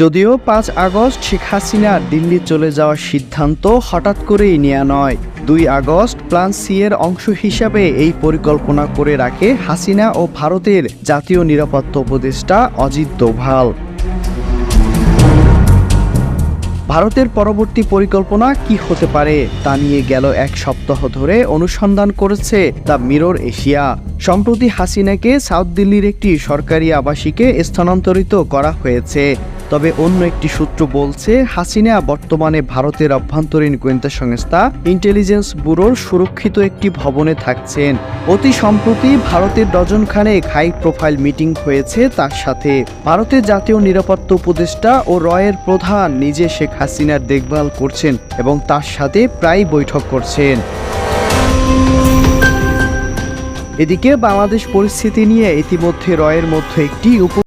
যদিও ৫ আগস্ট শেখ হাসিনার দিল্লি চলে যাওয়ার সিদ্ধান্ত হঠাৎ করেই নেওয়া নয়। ২ আগস্ট প্ল্যান সি এর অংশ হিসাবে এই পরিকল্পনা করে রাখে হাসিনা ও ভারতের জাতীয় নিরাপত্তা উপদেষ্টা অজিত দোভাল। ভারতের পরবর্তী পরিকল্পনা কি হতে পারে তা নিয়ে গেল এক সপ্তাহ ধরে অনুসন্ধান করেছে দ্য মিরর এশিয়া। সম্প্রতি হাসিনাকে সাউথ দিল্লির একটি সরকারি আবাসিকে স্থানান্তরিত করা হয়েছে। তবে অন্য একটি সূত্র বলছে হাসিনা বর্তমানে ভারতের অভ্যন্তরীণ গোয়েন্দা সংস্থা ইন্টেলিজেন্স ব্যুরোর সুরক্ষিত একটি ভবনে থাকছেন। অতি সম্প্রতি ভারতের ডজনখানেক হাই প্রোফাইল মিটিং হয়েছে তার সাথে। ভারতের জাতীয় নিরাপত্তা উপদেষ্টা ও রয়ের প্রধান নিজে শেখ হাসিনার দেখভাল করছেন এবং তার সাথে প্রায় বৈঠক করছেন। এদিকে বাংলাদেশ পরিস্থিতি নিয়ে ইতিমধ্যে রয়ের মধ্যে একটি